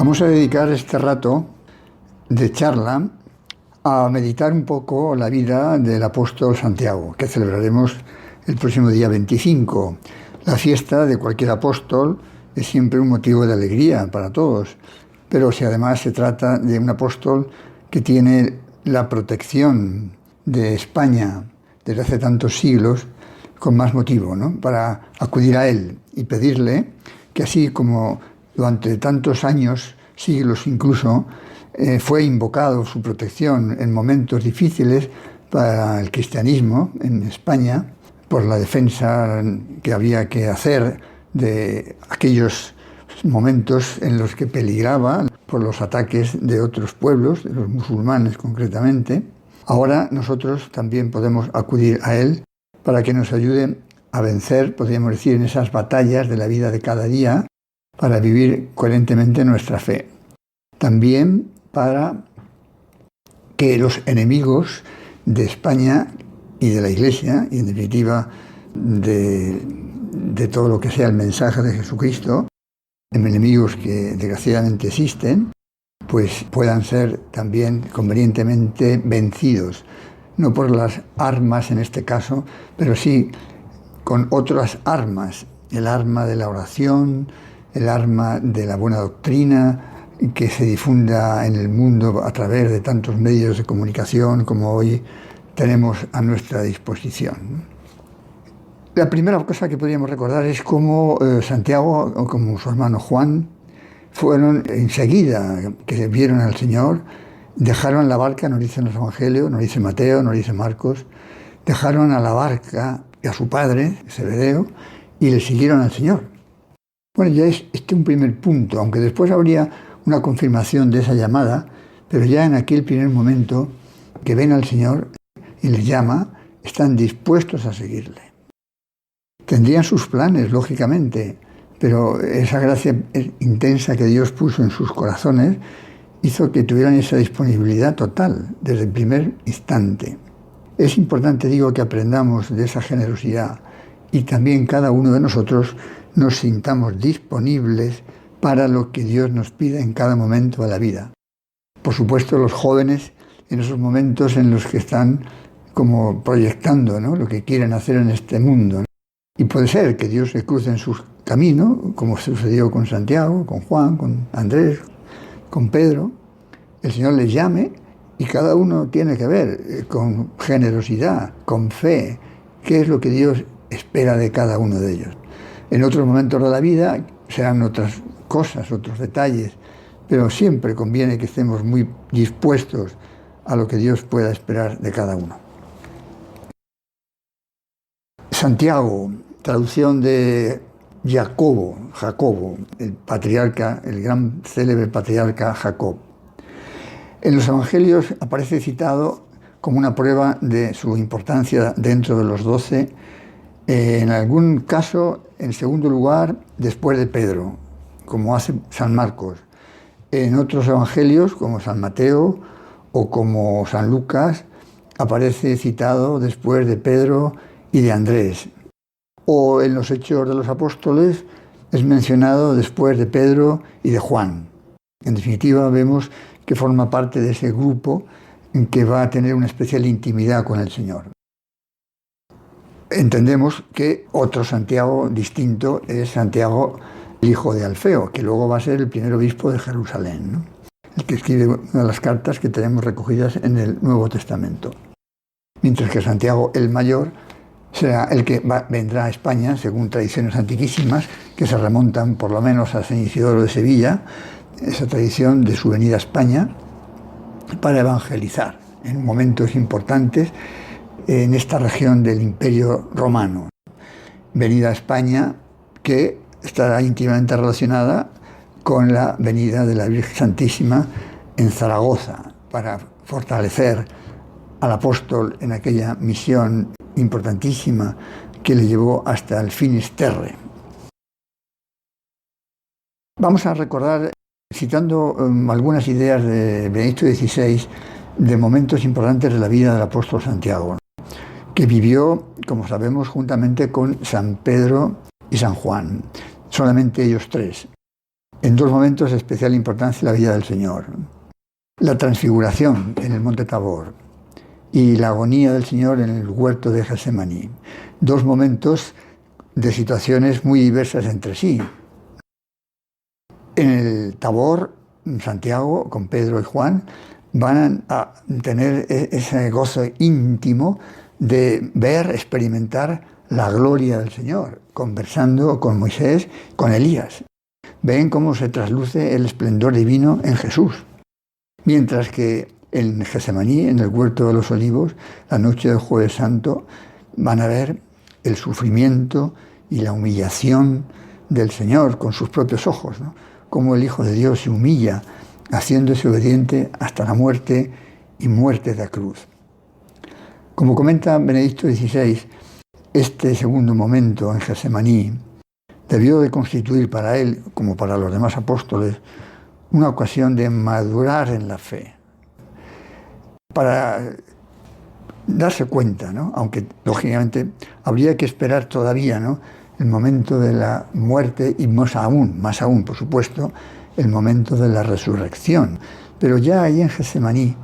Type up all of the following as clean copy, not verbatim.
Vamos a dedicar este rato de charla a meditar un poco la vida del apóstol Santiago, que celebraremos el próximo día 25. La fiesta de cualquier apóstol es siempre un motivo de alegría para todos, pero si además se trata de un apóstol que tiene la protección de España desde hace tantos siglos, con más motivo, ¿no?, para acudir a él y pedirle que, así como durante tantos años, siglos incluso, fue invocado su protección en momentos difíciles para el cristianismo en España, por la defensa que había que hacer de aquellos momentos en los que peligraba por los ataques de otros pueblos, de los musulmanes concretamente. Ahora nosotros también podemos acudir a él para que nos ayude a vencer, podríamos decir, en esas batallas de la vida de cada día, para vivir coherentemente nuestra fe. También para que los enemigos de España y de la Iglesia, y en definitiva de todo lo que sea el mensaje de Jesucristo, enemigos que desgraciadamente existen, pues puedan ser también convenientemente vencidos, no por las armas en este caso, pero sí con otras armas, el arma de la oración, el arma de la buena doctrina, que se difunda en el mundo a través de tantos medios de comunicación como hoy tenemos a nuestra disposición. La primera cosa que podríamos recordar es cómo Santiago, o como su hermano Juan, fueron enseguida que vieron al Señor, dejaron la barca, nos dicen los evangelios, nos dice Mateo, nos dice Marcos, dejaron a la barca y a su padre, Zebedeo, y le siguieron al Señor. Bueno, ya es un primer punto, aunque después habría una confirmación de esa llamada, pero ya en aquel primer momento que ven al Señor y les llama, están dispuestos a seguirle. Tendrían sus planes, lógicamente, pero esa gracia intensa que Dios puso en sus corazones hizo que tuvieran esa disponibilidad total desde el primer instante. Es importante, digo, que aprendamos de esa generosidad y también cada uno de nosotros nos sintamos disponibles para lo que Dios nos pide en cada momento de la vida. Por supuesto, los jóvenes, en esos momentos en los que están como proyectando, ¿no?, lo que quieren hacer en este mundo, ¿no? Y puede ser que Dios se cruce en su camino, como sucedió con Santiago, con Juan, con Andrés, con Pedro. El Señor les llame y cada uno tiene que ver con generosidad, con fe, qué es lo que Dios espera de cada uno de ellos. En otros momentos de la vida serán otras cosas, otros detalles, pero siempre conviene que estemos muy dispuestos a lo que Dios pueda esperar de cada uno. Santiago, traducción de Jacobo, el patriarca, el gran célebre patriarca Jacob. En los evangelios aparece citado como una prueba de su importancia dentro de los 12, en algún caso, en segundo lugar, después de Pedro, como hace San Marcos. En otros evangelios, como San Mateo o como San Lucas, aparece citado después de Pedro y de Andrés. O en los Hechos de los Apóstoles es mencionado después de Pedro y de Juan. En definitiva, vemos que forma parte de ese grupo en que va a tener una especial intimidad con el Señor. Entendemos que otro Santiago distinto es Santiago, el hijo de Alfeo, que luego va a ser el primer obispo de Jerusalén, ¿no?, el que escribe una de las cartas que tenemos recogidas en el Nuevo Testamento. Mientras que Santiago el mayor será el que vendrá a España, según tradiciones antiquísimas, que se remontan por lo menos a San Isidoro de Sevilla, esa tradición de su venida a España para evangelizar en momentos importantes en esta región del Imperio Romano. Venida a España que estará íntimamente relacionada con la venida de la Virgen Santísima en Zaragoza para fortalecer al apóstol en aquella misión importantísima que le llevó hasta el Finisterre. Vamos a recordar, citando algunas ideas de Benedicto XVI, de momentos importantes de la vida del apóstol Santiago, que vivió, como sabemos, juntamente con San Pedro y San Juan, solamente ellos tres. en dos momentos de especial importancia en la vida del Señor. La transfiguración en el monte Tabor y la agonía del Señor en el huerto de Getsemaní. Dos momentos de situaciones muy diversas entre sí. En el Tabor, Santiago, con Pedro y Juan, van a tener ese gozo íntimo de ver, experimentar la gloria del Señor, conversando con Moisés, con Elías. Ven cómo se trasluce el esplendor divino en Jesús. Mientras que en Getsemaní, en el huerto de los olivos, la noche del Jueves Santo, van a ver el sufrimiento y la humillación del Señor con sus propios ojos, ¿no? Cómo el Hijo de Dios se humilla, haciéndose obediente hasta la muerte y muerte de la cruz. Como comenta Benedicto XVI, este segundo momento en Getsemaní debió de constituir para él, como para los demás apóstoles, una ocasión de madurar en la fe, para darse cuenta, ¿no? Aunque lógicamente habría que esperar todavía, ¿no?, el momento de la muerte y más aún, por supuesto, el momento de la resurrección. Pero ya ahí en Getsemaní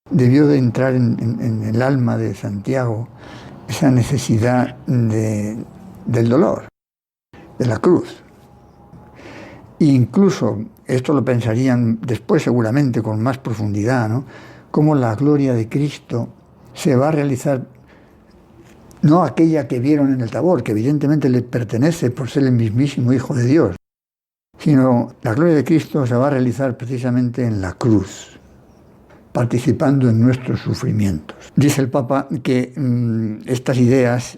debió de entrar en el alma de Santiago esa necesidad del dolor, de la cruz. E incluso, esto lo pensarían después seguramente con más profundidad, ¿no?, cómo la gloria de Cristo se va a realizar, no aquella que vieron en el Tabor, que evidentemente le pertenece por ser el mismísimo Hijo de Dios, sino la gloria de Cristo se va a realizar precisamente en la cruz, participando en nuestros sufrimientos. Dice el Papa que estas ideas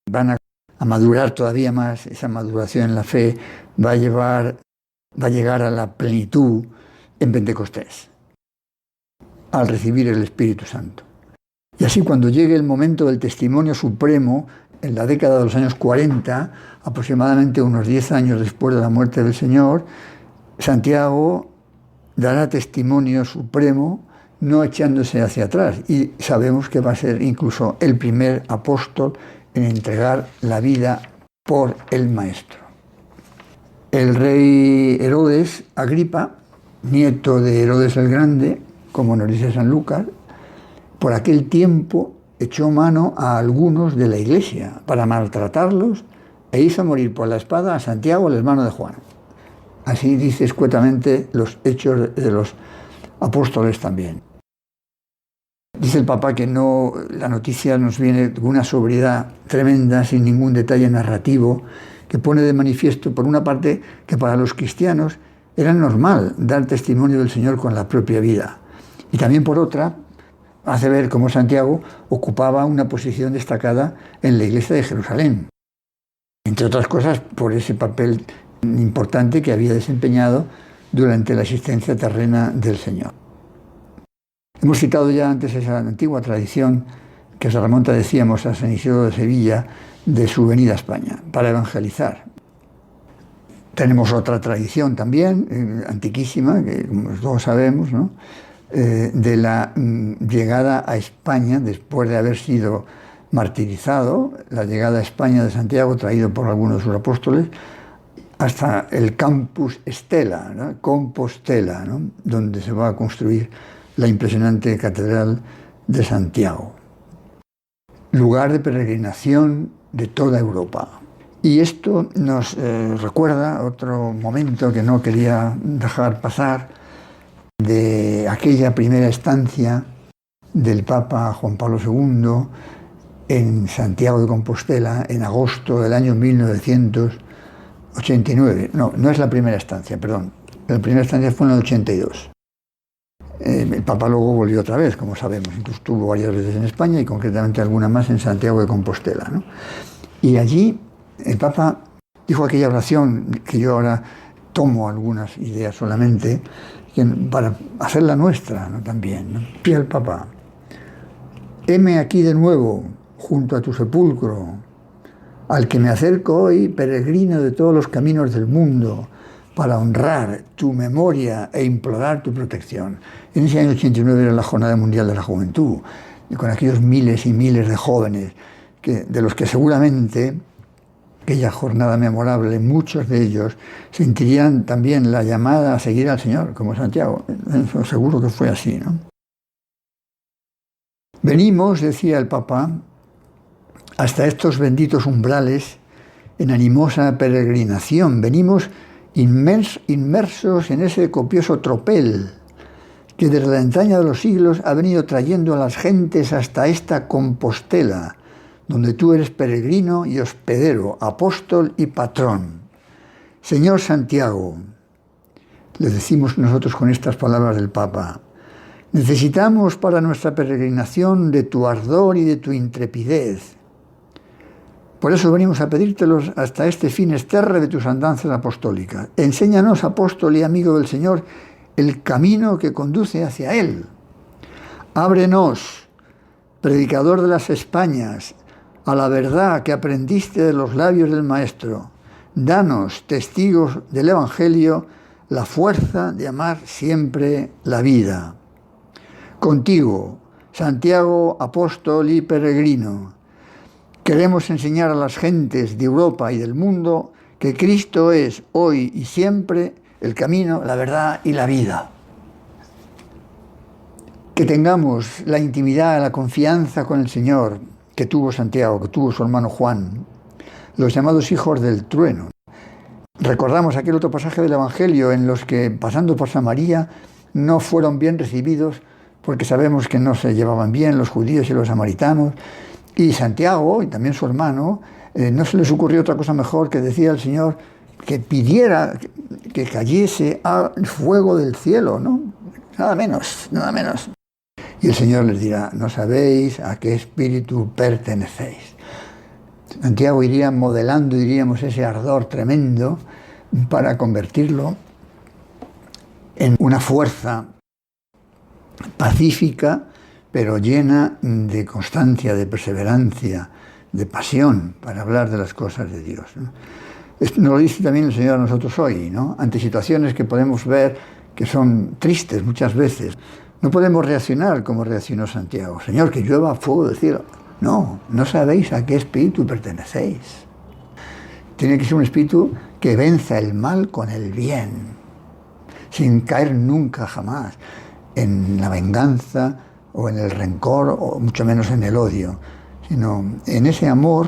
van a madurar todavía más, esa maduración en la fe va a llegar a la plenitud en Pentecostés, al recibir el Espíritu Santo. Y así cuando llegue el momento del testimonio supremo, en la década de los años 40, aproximadamente unos 10 años después de la muerte del Señor, Santiago dará testimonio supremo, no echándose hacia atrás. Y sabemos que va a ser incluso el primer apóstol en entregar la vida por el Maestro. El rey Herodes Agripa, nieto de Herodes el Grande, como nos dice San Lucas, por aquel tiempo echó mano a algunos de la iglesia para maltratarlos e hizo morir por la espada a Santiago, el hermano de Juan. Así dice escuetamente los hechos de los apóstoles también. Dice el Papa que la noticia nos viene con una sobriedad tremenda, sin ningún detalle narrativo, que pone de manifiesto, por una parte, que para los cristianos era normal dar testimonio del Señor con la propia vida. Y también por otra, hace ver cómo Santiago ocupaba una posición destacada en la iglesia de Jerusalén. Entre otras cosas, por ese papel importante que había desempeñado durante la existencia terrena del Señor. Hemos citado ya antes esa antigua tradición que se remonta, decíamos, a San Isidro de Sevilla, de su venida a España para evangelizar. Tenemos otra tradición también, antiquísima, que como todos sabemos, ¿no?, de la llegada a España después de haber sido martirizado, la llegada a España de Santiago, traído por algunos de sus apóstoles, hasta el Campus Stella, ¿no?, Compostela, ¿no?, donde se va a construir la impresionante Catedral de Santiago, lugar de peregrinación de toda Europa. Y esto nos recuerda otro momento que no quería dejar pasar, de aquella primera estancia del Papa Juan Pablo II en Santiago de Compostela en agosto del año 1989. No es la primera estancia, perdón. La primera estancia fue en el 82. El Papa luego volvió otra vez, como sabemos. Incluso estuvo varias veces en España y concretamente alguna más en Santiago de Compostela, ¿no? Y allí el Papa dijo aquella oración que yo ahora tomo algunas ideas solamente, para hacerla nuestra, ¿no?, también, ¿no? Pide el Papa: heme aquí de nuevo, junto a tu sepulcro, al que me acerco hoy, peregrino de todos los caminos del mundo, para honrar tu memoria e implorar tu protección. En ese año 89 era la Jornada Mundial de la Juventud, y con aquellos miles y miles de jóvenes, de los que seguramente aquella jornada memorable, muchos de ellos sentirían también la llamada a seguir al Señor, como Santiago. Eso seguro que fue así, ¿no? Venimos, decía el Papa, hasta estos benditos umbrales en animosa peregrinación. Venimos inmersos en ese copioso tropel que desde la entraña de los siglos ha venido trayendo a las gentes hasta esta Compostela, donde tú eres peregrino y hospedero, apóstol y patrón. Señor Santiago, le decimos nosotros con estas palabras del Papa, necesitamos para nuestra peregrinación de tu ardor y de tu intrepidez. Por eso venimos a pedírtelos hasta este finisterre de tus andanzas apostólicas. Enséñanos, apóstol y amigo del Señor, el camino que conduce hacia Él. Ábrenos, predicador de las Españas, a la verdad que aprendiste de los labios del Maestro. Danos, testigos del Evangelio, la fuerza de amar siempre la vida. Contigo, Santiago, apóstol y peregrino, queremos enseñar a las gentes de Europa y del mundo que Cristo es hoy y siempre el camino, la verdad y la vida. Que tengamos la intimidad, la confianza con el Señor que tuvo Santiago, que tuvo su hermano Juan, los llamados hijos del trueno. Recordamos aquel otro pasaje del Evangelio en los que, pasando por Samaria, no fueron bien recibidos porque sabemos que no se llevaban bien los judíos y los samaritanos. Y Santiago, y también su hermano, no se les ocurrió otra cosa mejor que decir al Señor que pidiera que cayese fuego del cielo, ¿no? Nada menos, nada menos. Y el Señor les dirá, no sabéis a qué espíritu pertenecéis. Santiago iría modelando, diríamos, ese ardor tremendo para convertirlo en una fuerza pacífica, pero llena de constancia, de perseverancia, de pasión para hablar de las cosas de Dios, ¿no? Esto nos lo dice también el Señor a nosotros hoy, ¿no? Ante situaciones que podemos ver que son tristes muchas veces. No podemos reaccionar como reaccionó Santiago. Señor, que llueva fuego del cielo. No, no sabéis a qué espíritu pertenecéis. Tiene que ser un espíritu que venza el mal con el bien, sin caer nunca jamás en la venganza o en el rencor, o mucho menos en el odio, sino en ese amor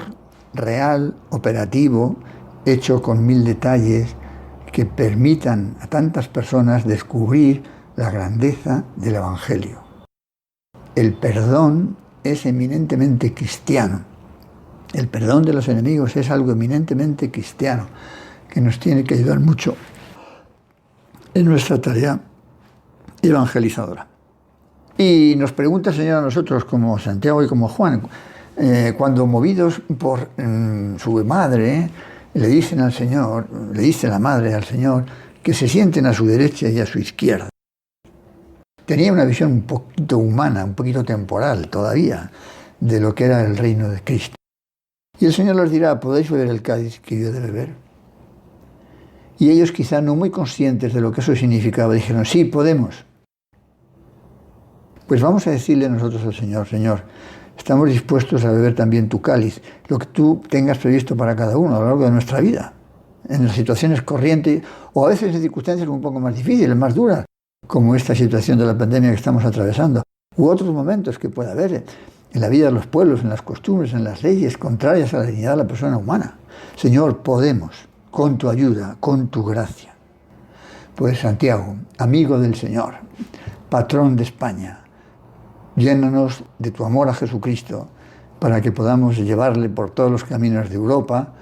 real, operativo, hecho con 1000 detalles que permitan a tantas personas descubrir la grandeza del Evangelio. El perdón es eminentemente cristiano. El perdón de los enemigos es algo eminentemente cristiano que nos tiene que ayudar mucho en nuestra tarea evangelizadora. Y nos pregunta el Señor a nosotros, como Santiago y como Juan, cuando movidos por su madre, le dicen al Señor, le dice la madre al Señor, que se sienten a su derecha y a su izquierda. Tenía una visión un poquito humana, un poquito temporal todavía, de lo que era el reino de Cristo. Y el Señor les dirá, ¿podéis beber el cáliz que yo he de beber? Y ellos, quizá no muy conscientes de lo que eso significaba, dijeron, sí, podemos. Pues vamos a decirle nosotros al Señor, Señor, estamos dispuestos a beber también tu cáliz, lo que tú tengas previsto para cada uno a lo largo de nuestra vida, en las situaciones corrientes o a veces en circunstancias un poco más difíciles, más duras, como esta situación de la pandemia que estamos atravesando, u otros momentos que pueda haber en la vida de los pueblos, en las costumbres, en las leyes contrarias a la dignidad de la persona humana. Señor, podemos, con tu ayuda, con tu gracia. Pues Santiago, amigo del Señor, patrón de España, llénanos de tu amor a Jesucristo para que podamos llevarle por todos los caminos de Europa,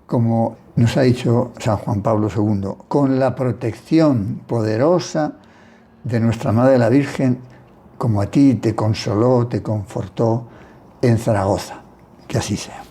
como nos ha dicho San Juan Pablo II, con la protección poderosa de nuestra Madre la Virgen, como a ti te consoló, te confortó en Zaragoza. Que así sea.